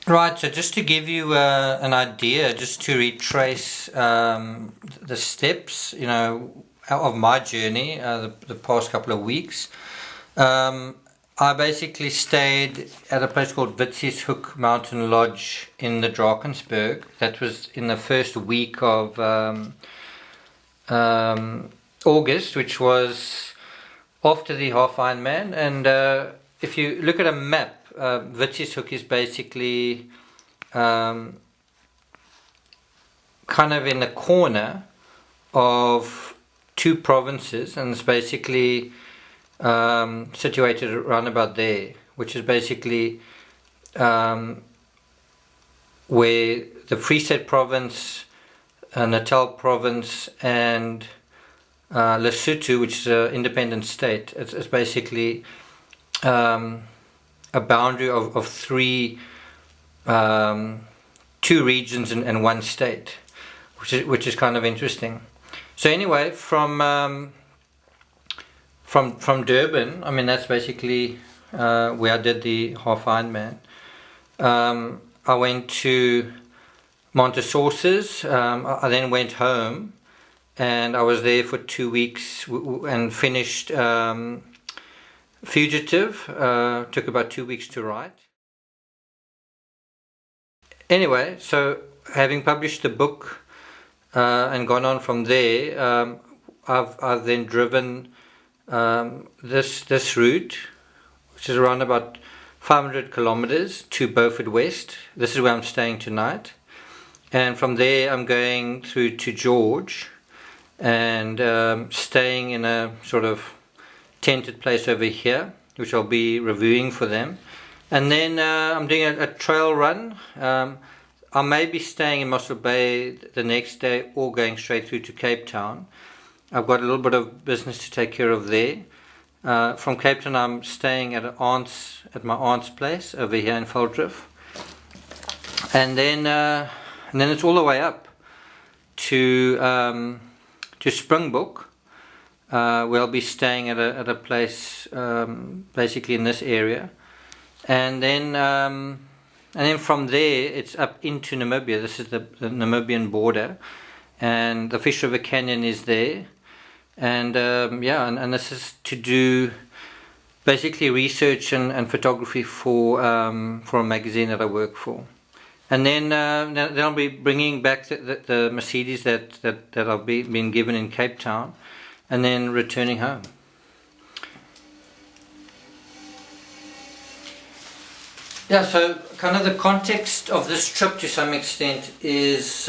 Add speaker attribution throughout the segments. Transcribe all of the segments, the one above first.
Speaker 1: Right, so just to give you an idea, just to retrace the steps, of my journey, the past couple of weeks. Um, I basically stayed at a place called Hook Mountain Lodge in the Drakensberg. That was in the first week of um, August, which was after the half Ironman. And if you look at a map, Hook is basically um, kind of in the corner of two provinces, and it's basically situated around about there, which is basically um, where the Free State province, Natal province, and Lesotho, which is an independent state. It's basically um, a boundary of three, two regions and one state, which is kind of interesting. So anyway, from Durban, I mean that's basically where I did the half Ironman. I went to Montesources. I then went home, and I was there for 2 weeks and finished Fugitive. Took about 2 weeks to write. Anyway, so having published the book and gone on from there, I've then driven this route, which is around about 500 kilometers to Beaufort West. This is where I'm staying tonight, and from there I'm going through to George and staying in a sort of tented place over here, which I'll be reviewing for them. And then I'm doing a trail run. I may be staying in Mossel Bay the next day or going straight through to Cape Town. I've got a little bit of business to take care of there. From Cape Town, I'm staying at my aunt's place over here in Valdriff, and then it's all the way up to Springbok, where I'll be staying at a place basically in this area, and then from there it's up into Namibia. This is the Namibian border, and the Fish River Canyon is there. And and this is to do basically research and photography for a magazine that I work for. And then I'll be bringing back the Mercedes that I've been given in Cape Town, and then returning home. Yeah, so kind of the context of this trip to some extent is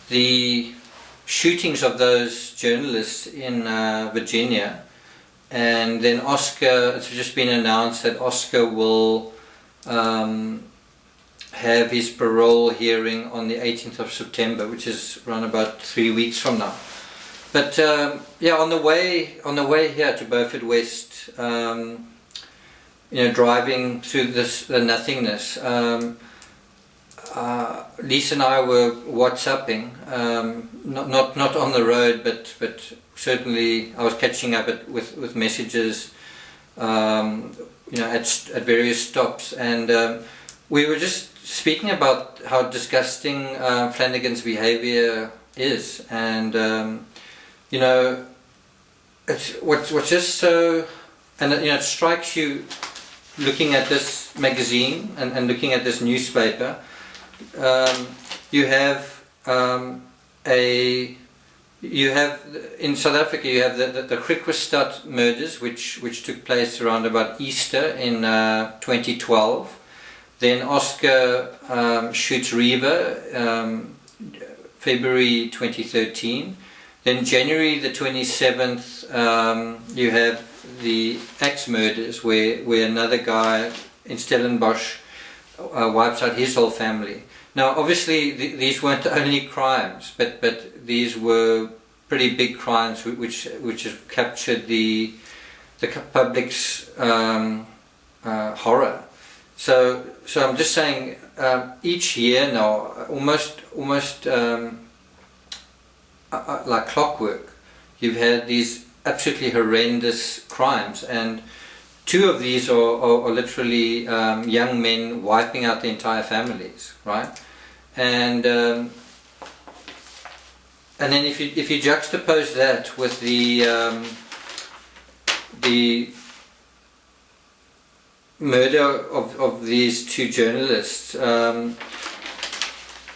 Speaker 1: the shootings of those journalists in Virginia, and then Oscar, it's just been announced that Oscar will have his parole hearing on the 18th of September, which is around about 3 weeks from now. But on the way here to Beaufort West, driving through the nothingness, Lisa and I were WhatsApping, not on the road, but certainly I was catching up with messages, at various stops, and we were just speaking about how disgusting Flanagan's behaviour is, and it's what's just so, and it strikes you looking at this magazine and looking at this newspaper. You have in South Africa you have the Griquastad murders, which took place around about Easter in 2012. Then Oscar shoots Reva, February 2013. Then January the 27th, you have the axe murders, where another guy in Stellenbosch wipes out his whole family. Now, obviously, these weren't the only crimes, but these were pretty big crimes which have captured the public's horror. So I'm just saying, each year now, almost like clockwork, you've had these absolutely horrendous crimes, and two of these are literally young men wiping out the entire families, right? And then if you juxtapose that with the murder of these two journalists, and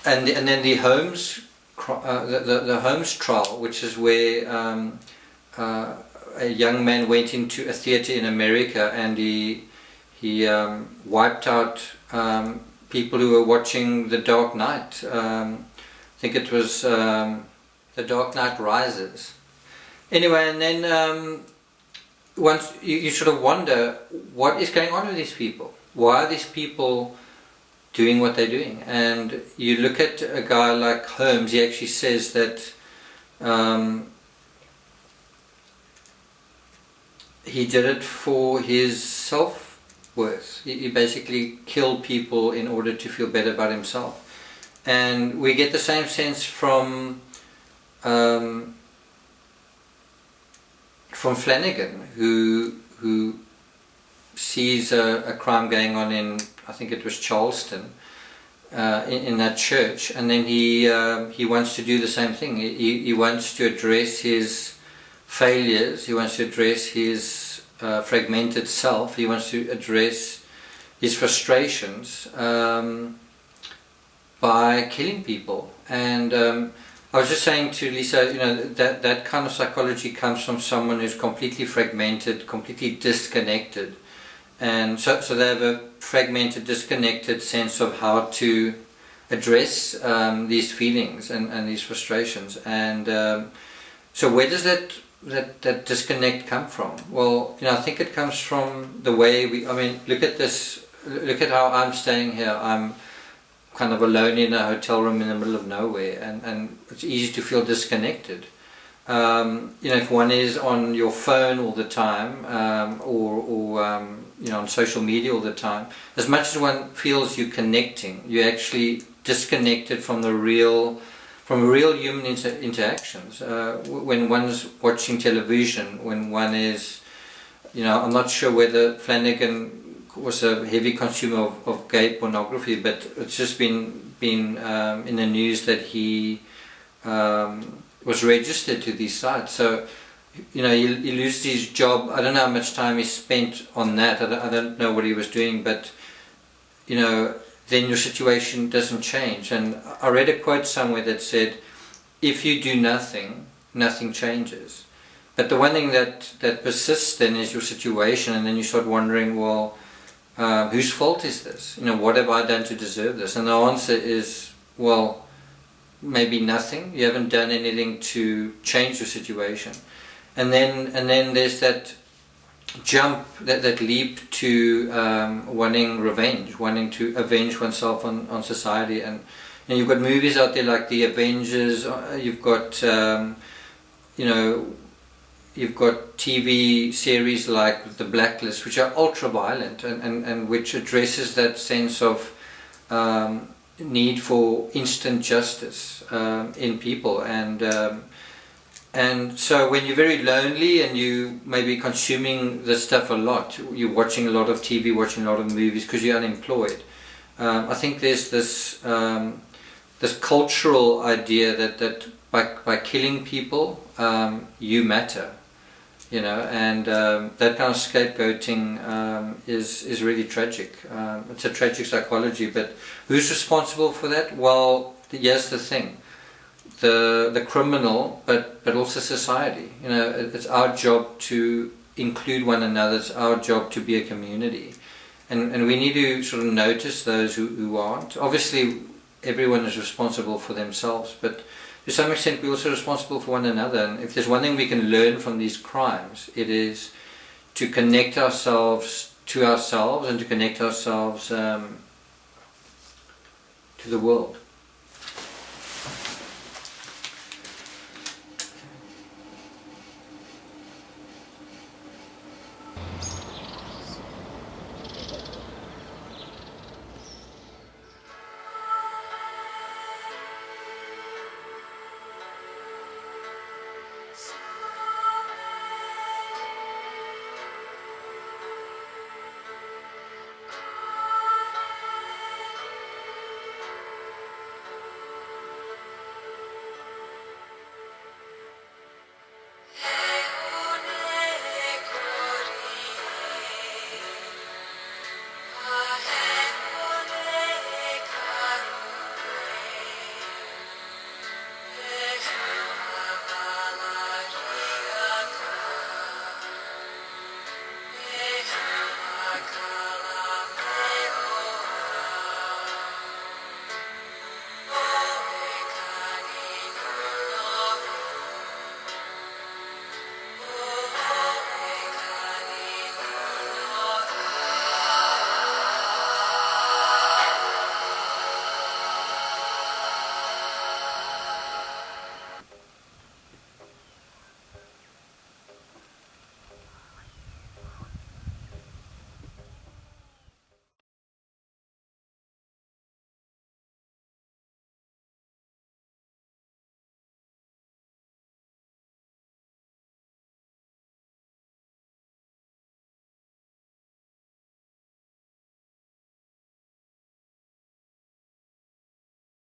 Speaker 1: then the Holmes the Holmes trial, which is where a young man went into a theatre in America and he wiped out people who were watching The Dark Knight. I think it was The Dark Knight Rises. Anyway, and then once you sort of wonder what is going on with these people. Why are these people doing what they're doing? And you look at a guy like Holmes. He actually says that he did it for his self-worth. He basically killed people in order to feel better about himself. And we get the same sense from Flanagan, who sees a crime going on in, I think it was Charleston, in that church, and then he wants to do the same thing. He wants to address his failures, he wants to address his fragmented self, he wants to address his frustrations by killing people. And I was just saying to Lisa, you know, that kind of psychology comes from someone who's completely fragmented, completely disconnected. And so they have a fragmented, disconnected sense of how to address these feelings and these frustrations. And so where does that disconnect come from? Well, you know, I think it comes from the way I mean, look at this, look at how I'm staying here. I'm kind of alone in a hotel room in the middle of nowhere, and it's easy to feel disconnected. You know, if one is on your phone all the time, or you know, on social media all the time, as much as one feels you're connecting, you're actually disconnected from the real human interactions. When one's watching television, when one is, you know, I'm not sure whether Flanagan was a heavy consumer of gay pornography, but it's just been in the news that he was registered to these sites. So, you know, he loses his job. I don't know how much time he spent on that. I don't know what he was doing, but, you know, then your situation doesn't change. And I read a quote somewhere that said, if you do nothing, nothing changes. But the one thing that persists then is your situation, and then you start wondering, well, whose fault is this? You know, what have I done to deserve this? And the answer is, well, maybe nothing. You haven't done anything to change your situation. And then there's that jump, that leap to wanting revenge, wanting to avenge oneself on society. And you know, you've got movies out there like The Avengers. You've got you know, you've got TV series like The Blacklist, which are ultra violent and which addresses that sense of need for instant justice in people. And so when you're very lonely and you may be consuming this stuff a lot, you're watching a lot of TV, watching a lot of movies because you're unemployed. I think there's this cultural idea that by killing people, you matter, you know, and that kind of scapegoating is really tragic. It's a tragic psychology, but who's responsible for that? Well, here's the thing. The criminal, but also society. You know, it's our job to include one another. It's our job to be a community, and we need to sort of notice those who aren't. Obviously, everyone is responsible for themselves, but to some extent, we're also responsible for one another. And if there's one thing we can learn from these crimes, it is to connect ourselves to ourselves and to connect ourselves to the world.